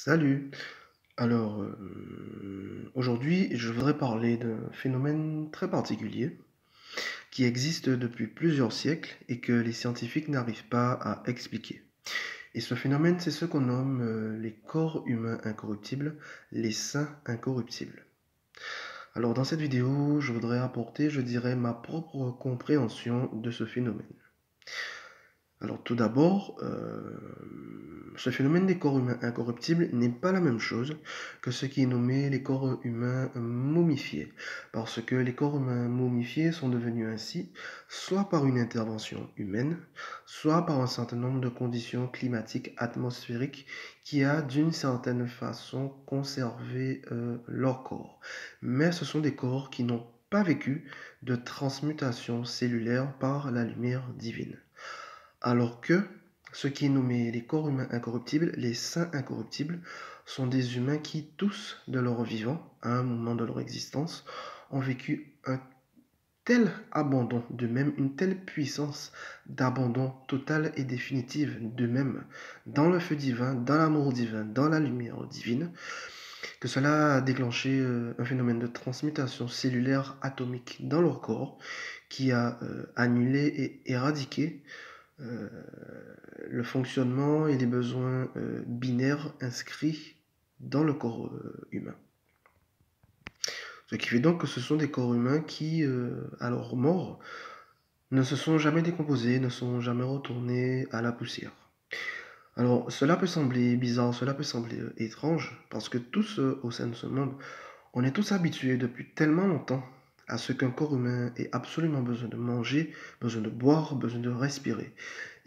Salut. Aujourd'hui, je voudrais parler d'un phénomène très particulier qui existe depuis plusieurs siècles et que les scientifiques n'arrivent pas à expliquer. Et ce phénomène, c'est ce qu'on nomme les corps humains incorruptibles, les saints incorruptibles. Alors, dans cette vidéo, je voudrais apporter, je dirais, ma propre compréhension de ce phénomène. Alors tout d'abord, ce phénomène des corps humains incorruptibles n'est pas la même chose que ce qui est nommé les corps humains momifiés, parce que les corps humains momifiés sont devenus ainsi soit par une intervention humaine, soit par un certain nombre de conditions climatiques atmosphériques qui a d'une certaine façon conservé leur corps. Mais ce sont des corps qui n'ont pas vécu de transmutation cellulaire par la lumière divine. Alors que ce qui est nommé les corps humains incorruptibles, les saints incorruptibles, sont des humains qui, tous de leur vivant, à un moment de leur existence, ont vécu un tel abandon d'eux-mêmes, une telle puissance d'abandon total et définitive d'eux-mêmes, dans le feu divin, dans l'amour divin, dans la lumière divine, que cela a déclenché un phénomène de transmutation cellulaire atomique dans leur corps, qui a annulé et éradiqué euh, le fonctionnement et les besoins binaires inscrits dans le corps humain. Ce qui fait donc que ce sont des corps humains qui, à leur mort, ne se sont jamais décomposés, ne sont jamais retournés à la poussière. Alors, cela peut sembler bizarre, cela peut sembler étrange, parce que tous au sein de ce monde, on est tous habitués depuis tellement longtemps à ce qu'un corps humain ait absolument besoin de manger, besoin de boire, besoin de respirer,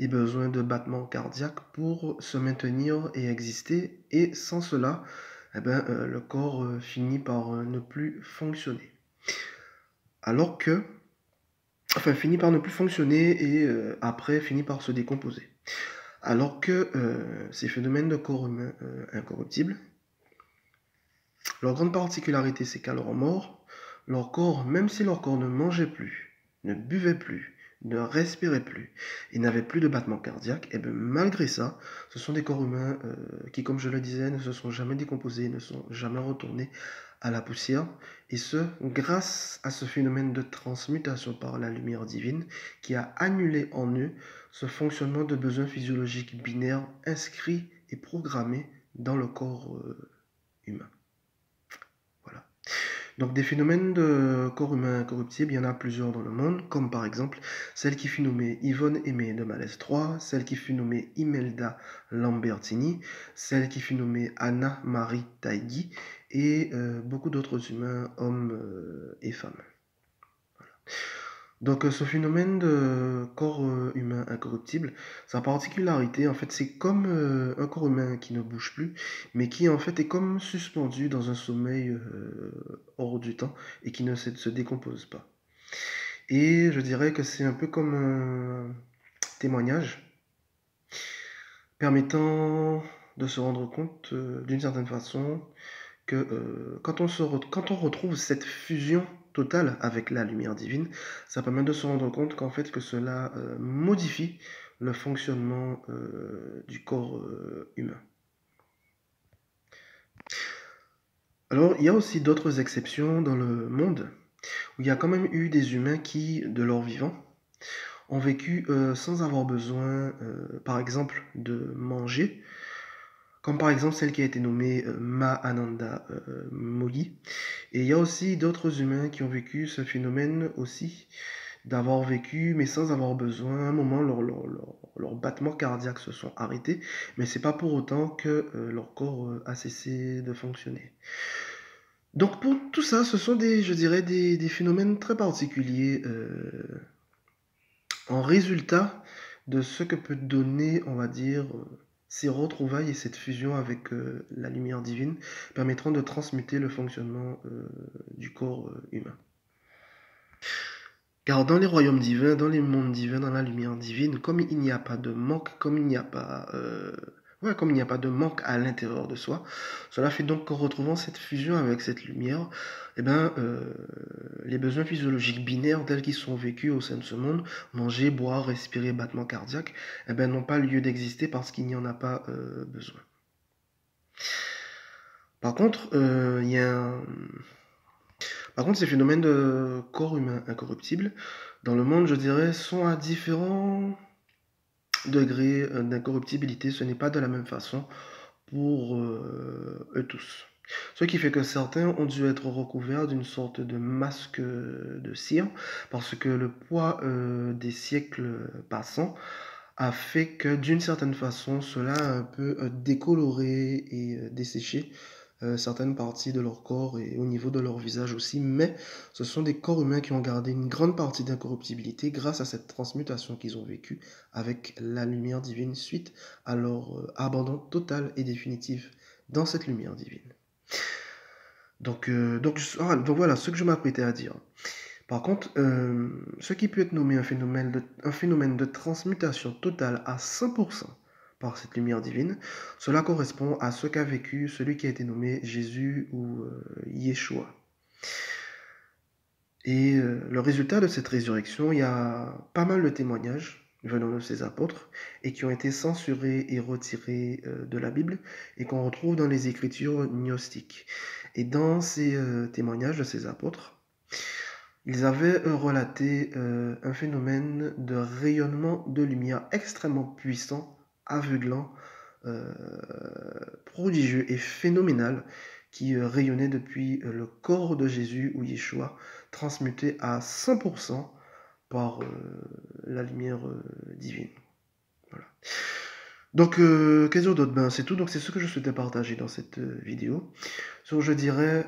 et besoin de battements cardiaques pour se maintenir et exister. Et sans cela, le corps finit par ne plus fonctionner. Alors que, enfin, finit par ne plus fonctionner et après finit par se décomposer. Alors que ces phénomènes de corps humain incorruptibles, leur grande particularité, c'est qu'à leur mort, leur corps, même si leur corps ne mangeait plus, ne buvait plus, ne respirait plus et n'avait plus de battement cardiaque, et bien malgré ça, ce sont des corps humains qui, comme je le disais, ne se sont jamais décomposés, ne sont jamais retournés à la poussière, et ce, grâce à ce phénomène de transmutation par la lumière divine qui a annulé en eux ce fonctionnement de besoins physiologiques binaires inscrits et programmés dans le corps humain. Voilà. Donc des phénomènes de corps humain incorruptible, il y en a plusieurs dans le monde, comme par exemple celle qui fut nommée Yvonne Aimée de Malès III, celle qui fut nommée Imelda Lambertini, celle qui fut nommée Anna-Marie Taigui, et beaucoup d'autres humains, hommes et femmes. Donc ce phénomène de corps humain incorruptible, sa particularité, en fait, c'est comme un corps humain qui ne bouge plus, mais qui en fait est comme suspendu dans un sommeil hors du temps et qui ne se décompose pas. Et je dirais que c'est un peu comme un témoignage permettant de se rendre compte d'une certaine façon que quand on retrouve cette fusion totale avec la lumière divine, ça permet de se rendre compte qu'en fait que cela modifie le fonctionnement du corps humain. Alors, il y a aussi d'autres exceptions dans le monde où il y a quand même eu des humains qui, de leur vivant, ont vécu sans avoir besoin, par exemple, de manger, comme par exemple celle qui a été nommée Mahananda Mogi. Et il y a aussi d'autres humains qui ont vécu ce phénomène aussi, d'avoir vécu, mais sans avoir besoin. À un moment, leurs battements cardiaques se sont arrêtés, mais c'est pas pour autant que leur corps a cessé de fonctionner. Donc pour tout ça, ce sont je dirais, des phénomènes très particuliers en résultat de ce que peut donner, on va dire, ces retrouvailles et cette fusion avec la lumière divine permettront de transmuter le fonctionnement du corps humain. Car dans les royaumes divins, dans les mondes divins, dans la lumière divine, comme il n'y a pas de manque, comme il n'y a pas, comme il n'y a pas de manque à l'intérieur de soi, cela fait donc qu'en retrouvant cette fusion avec cette lumière, les besoins physiologiques binaires tels qu'ils sont vécus au sein de ce monde, manger, boire, respirer, battement cardiaque, n'ont pas lieu d'exister parce qu'il n'y en a pas besoin. Par contre, il y a par contre, ces phénomènes de corps humain incorruptible, dans le monde, je dirais, sont à différents degrés d'incorruptibilité. Ce n'est pas de la même façon pour eux tous. Ce qui fait que certains ont dû être recouverts d'une sorte de masque de cire, parce que le poids des siècles passants a fait que d'une certaine façon, cela a un peu décoloré et desséché certaines parties de leur corps et au niveau de leur visage aussi, mais ce sont des corps humains qui ont gardé une grande partie d'incorruptibilité grâce à cette transmutation qu'ils ont vécue avec la lumière divine suite à leur abandon total et définitif dans cette lumière divine. Donc voilà ce que je m'apprêtais à dire. Par contre, ce qui peut être nommé un phénomène de transmutation totale à 100% par cette lumière divine, cela correspond à ce qu'a vécu celui qui a été nommé Jésus ou Yeshua. Et le résultat de cette résurrection, il y a pas mal de témoignages venant de ces apôtres et qui ont été censurés et retirés de la Bible et qu'on retrouve dans les écritures gnostiques. Et dans ces témoignages de ces apôtres, ils avaient relaté un phénomène de rayonnement de lumière extrêmement puissant, aveuglant, euh, prodigieux et phénoménal qui rayonnait depuis le corps de Jésus ou Yeshua, transmuté à 100% par la lumière divine. Voilà. Donc, qu'est-ce que d'autre? Ben, c'est tout. Donc, c'est ce que je souhaitais partager dans cette vidéo. Sur, je dirais,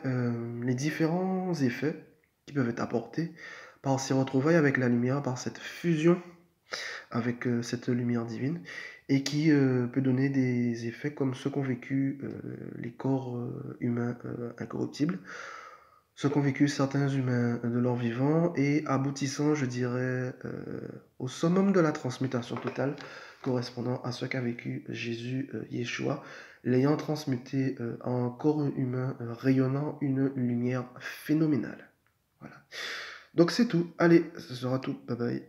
les différents effets qui peuvent être apportés par ces retrouvailles avec la lumière, par cette fusion avec cette lumière divine, et qui peut donner des effets comme ceux qu'ont vécu les corps humains incorruptibles, ce qu'ont vécu certains humains de leur vivant, et aboutissant, je dirais, au summum de la transmutation totale, correspondant à ce qu'a vécu Jésus, Yeshua, l'ayant transmuté en corps humain rayonnant une lumière phénoménale. Voilà. Donc c'est tout. Allez, ce sera tout. Bye bye.